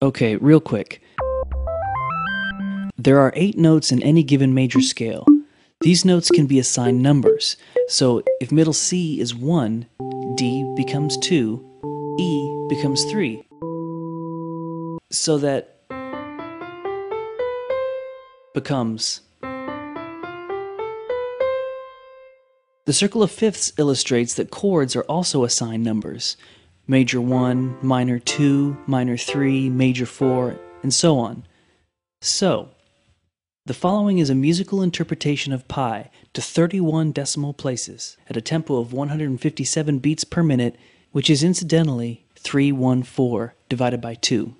Okay, real quick. There are 8 notes in any given major scale. These notes can be assigned numbers. So if middle C is 1, D becomes 2, E becomes 3. So that becomes. The circle of fifths illustrates that chords are also assigned numbers. Major 1, minor 2, minor 3, major 4, and so on. So, the following is a musical interpretation of pi to 31 decimal places at a tempo of 157 beats per minute, which is incidentally 314 divided by 2.